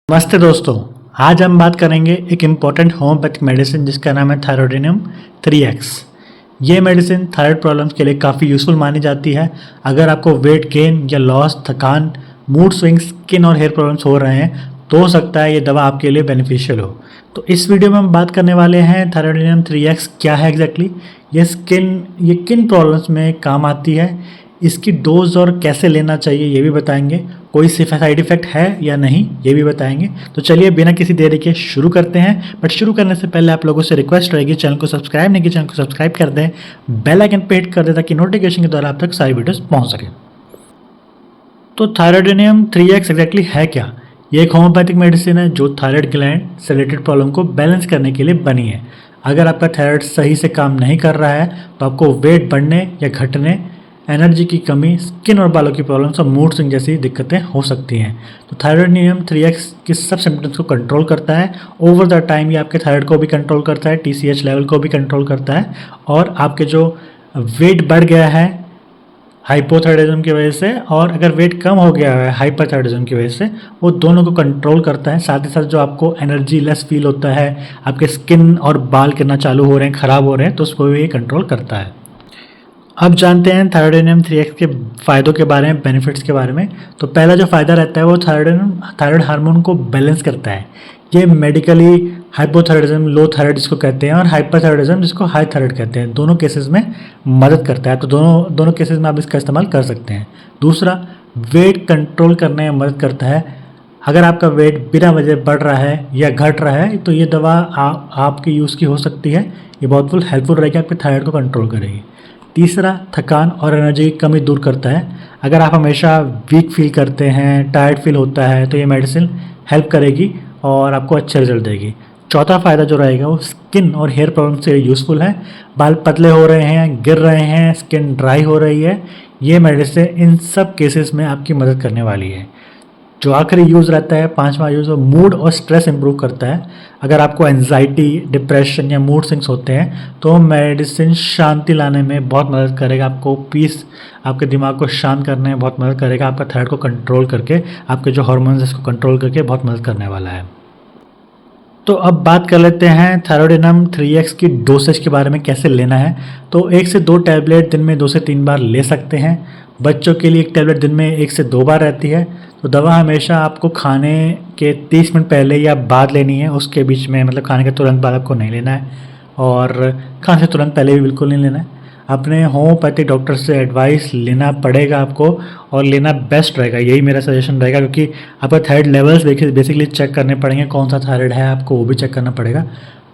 नमस्ते दोस्तों। आज हम बात करेंगे एक इम्पॉर्टेंट होम्योपैथिक मेडिसिन जिसका नाम है थायरोडिनियम 3x। ये मेडिसिन थायराइड प्रॉब्लम्स के लिए काफ़ी यूज़फुल मानी जाती है। अगर आपको वेट गेन या लॉस, थकान, मूड स्विंग्स, स्किन और हेयर प्रॉब्लम्स हो रहे हैं तो हो सकता है ये दवा आपके लिए बेनिफिशियल हो। तो इस वीडियो में हम बात करने वाले हैं थायरोडिनियम 3x क्या है एग्जैक्टली, ये किन प्रॉब्लम्स में काम आती है, इसकी डोज और कैसे लेना चाहिए ये भी बताएंगे, कोई साइड इफेक्ट है या नहीं ये भी बताएंगे। तो चलिए बिना किसी देरी के शुरू करते हैं। बट शुरू करने से पहले आप लोगों से रिक्वेस्ट रहेगी, चैनल को सब्सक्राइब नहीं किया चैनल को सब्सक्राइब कर दें, बेल आइकन पे हिट कर दें ताकि नोटिफिकेशन के द्वारा आप तक सारी वीडियोस पहुंच सके। तो थायरोडिनियम 3x एग्जैक्टली है क्या? ये एक होम्योपैथिक मेडिसिन है जो थायराइड ग्लैंड से रिलेटेड प्रॉब्लम को बैलेंस करने के लिए बनी है। अगर आपका थायराइड सही से काम नहीं कर रहा है तो आपको वेट बढ़ने या घटने, एनर्जी की कमी, स्किन और बालों की प्रॉब्लम्स और मूड स्विंग जैसी दिक्कतें हो सकती हैं। तो थायरोडिनियम 3x की सब सिम्टम्स को कंट्रोल करता है। ओवर द टाइम ये आपके थायराइड को भी कंट्रोल करता है, TSH लेवल को भी कंट्रोल करता है, और आपके जो वेट बढ़ गया है हाइपोथायराइडिज्म की वजह से और अगर वेट कम हो गया है हाइपरथायराइडिज्म की वजह से, वो दोनों को कंट्रोल करता है। साथ ही साथ जो आपको एनर्जी लेस फील होता है, आपके स्किन और बाल गिरना चालू हो रहे हैं, ख़राब हो रहे हैं, तो उसको भी ये कंट्रोल करता है। अब जानते हैं थायरोडिनियम 3x के फ़ायदों के बारे में, बेनिफिट्स के बारे में। तो पहला जो फ़ायदा रहता है वो थायराइड हार्मोन को बैलेंस करता है। ये मेडिकली हाइपोथायराइडिज्म, लो थायराइड जिसको कहते हैं, और हाइपरथायराइडिज्म जिसको हाई थायराइड कहते हैं, दोनों केसेस में मदद करता है। तो दोनों केसेस में आप इसका इस्तेमाल कर सकते हैं। दूसरा, वेट कंट्रोल करने में मदद करता है। अगर आपका वेट बिना वजह बढ़ रहा है या घट रहा है तो ये दवा आपकी यूज़ की हो सकती है। ये बहुत हेल्पफुल रहेगी, आपके थायराइड को कंट्रोल करेगी। तीसरा, थकान और एनर्जी की कमी दूर करता है। अगर आप हमेशा वीक फील करते हैं, टायर्ड फील होता है, तो ये मेडिसिन हेल्प करेगी और आपको अच्छे रिजल्ट देगी। चौथा फ़ायदा जो रहेगा वो स्किन और हेयर प्रॉब्लम से यूज़फुल है। बाल पतले हो रहे हैं, गिर रहे हैं, स्किन ड्राई हो रही है, ये मेडिसिन इन सब केसेस में आपकी मदद करने वाली है। जो आखिरी यूज़ रहता है, पांचवा यूज़, वो मूड और स्ट्रेस इंप्रूव करता है। अगर आपको एंजाइटी, डिप्रेशन या मूड स्विंग्स होते हैं तो मेडिसिन शांति लाने में बहुत मदद करेगा, आपको पीस, आपके दिमाग को शांत करने में बहुत मदद करेगा। आपका थायराइड को कंट्रोल करके, आपके जो हार्मोन्स हैं इसको कंट्रोल करके बहुत मदद करने वाला है। तो अब बात कर लेते हैं थायरोडिनियम 3x की डोसेज के बारे में, कैसे लेना है। तो 1 से 2 टैबलेट दिन में 2 से 3 बार ले सकते हैं। बच्चों के लिए 1 टैबलेट दिन में 1 से 2 बार रहती है। तो दवा हमेशा आपको खाने के 30 मिनट पहले या बाद लेनी है, उसके बीच में, मतलब खाने के तुरंत बाद आपको नहीं लेना है, और खाने से तुरंत पहले भी बिल्कुल नहीं लेना है। अपने होम्योपैथिक डॉक्टर से एडवाइस लेना पड़ेगा आपको, और लेना बेस्ट रहेगा, यही मेरा सजेशन रहेगा, क्योंकि आपका थायराइड लेवल्स बेसिकली चेक करने पड़ेंगे, कौन सा थायराइड है आपको वो भी चेक करना पड़ेगा,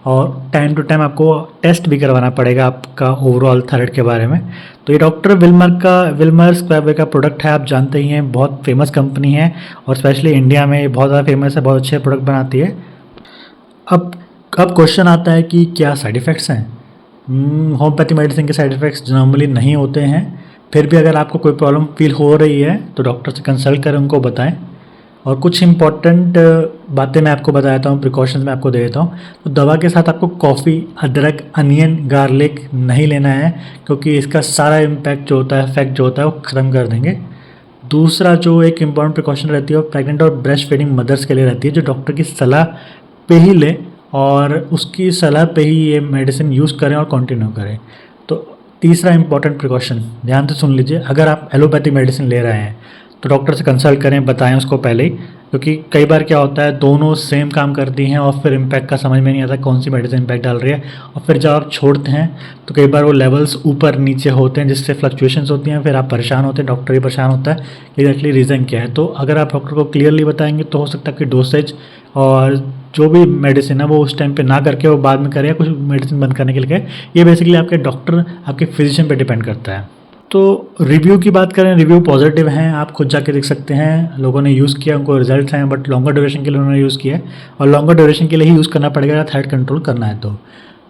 और टाइम टू टाइम आपको टेस्ट भी करवाना पड़ेगा आपका ओवरऑल थायराइड के बारे में। तो ये डॉक्टर विल्मर स्क्वायरवेयर का प्रोडक्ट है, आप जानते ही हैं, बहुत फेमस कंपनी है, और स्पेशली इंडिया में ये बहुत ज़्यादा फेमस है, बहुत अच्छे प्रोडक्ट बनाती है। अब क्वेश्चन आता है कि क्या साइड इफ़ेक्ट्स हैं? होम्योपैथी मेडिसिन के साइड इफ़ेक्ट्स नॉर्मली नहीं होते हैं, फिर भी अगर आपको कोई प्रॉब्लम फील हो रही है तो डॉक्टर से कंसल्ट करें, उनको बताएं। और कुछ इंपॉर्टेंट बातें मैं आपको बता देता हूँ, प्रिकॉशंस मैं आपको दे देता हूँ। तो दवा के साथ आपको कॉफ़ी, अदरक, अनियन, गार्लिक नहीं लेना है, क्योंकि इसका सारा इम्पैक्ट जो होता है, इफेक्ट जो होता है, वो ख़त्म कर देंगे। दूसरा जो एक इम्पॉर्टेंट प्रिकॉशन रहती है वो प्रेग्नेंट और ब्रेस्ट फीडिंग मदर्स के लिए रहती है, जो डॉक्टर की सलाह पे ही लें और उसकी सलाह पे ही ये मेडिसिन यूज़ करें और कंटिन्यू करें। तो तीसरा इंपॉर्टेंट प्रिकॉशन ध्यान से सुन लीजिए, अगर आप एलोपैथिक मेडिसिन ले रहे हैं तो डॉक्टर से कंसल्ट करें, बताएं उसको पहले ही, क्योंकि कई बार क्या होता है, दोनों सेम काम करती हैं और फिर इम्पैक्ट का समझ में नहीं आता कौन सी मेडिसिन इम्पैक्ट डाल रही है, और फिर जब आप छोड़ते हैं तो कई बार वो लेवल्स ऊपर नीचे होते हैं जिससे फ्लक्चुएशंस होती हैं, फिर आप परेशान होते हैं, डॉक्टर भी परेशान होता है कि एक्चुअली रीज़न क्या है। तो अगर आप डॉक्टर को क्लियरली बताएंगे तो हो सकता है कि डोसेज और जो भी मेडिसिन है वो उस टाइम पे ना करके वो बाद में करें, या कुछ मेडिसिन बंद करने के लिए। ये बेसिकली आपके डॉक्टर, आपके फिजिशियन पे डिपेंड करता है। तो रिव्यू की बात करें, रिव्यू पॉजिटिव हैं, आप खुद जाके देख सकते हैं, लोगों ने यूज़ किया, उनको रिजल्ट हैं, बट लॉन्गर ड्यूरेशन के लिए उन्होंने यूज़ किया है, और लॉन्गर ड्यूरेशन के लिए ही यूज़ करना पड़ेगा थायराइड कंट्रोल करना है।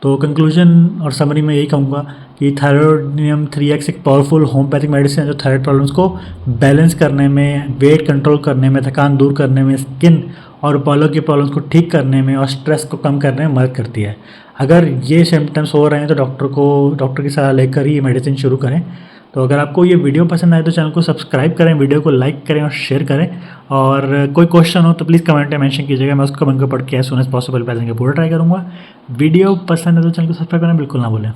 तो कंक्लूजन और समरी में यही कहूँगा कि थायरोडिनियम 3x एक पावरफुल होम्योपैथिक मेडिसिन है जो थायराइड प्रॉब्लम्स को बैलेंस करने में, वेट कंट्रोल करने में, थकान दूर करने में, स्किन और बालों की प्रॉब्लम्स को ठीक करने में और स्ट्रेस को कम करने में मदद करती है। अगर ये सिम्टम्स हो रहे हैं तो डॉक्टर की सलाह लेकर ही ये मेडिसिन शुरू करें। तो अगर आपको ये वीडियो पसंद आए तो चैनल को सब्सक्राइब करें, वीडियो को लाइक करें और शेयर करें। और कोई क्वेश्चन हो तो प्लीज़ कमेंट में मेंशन कीजिएगा, मैं उसको कमेंट को पढ़ के as soon as possible present के पूरा ट्राई करूँगा। वीडियो पसंद है तो चैनल को सब्सक्राइब करना बिल्कुल ना भूलें।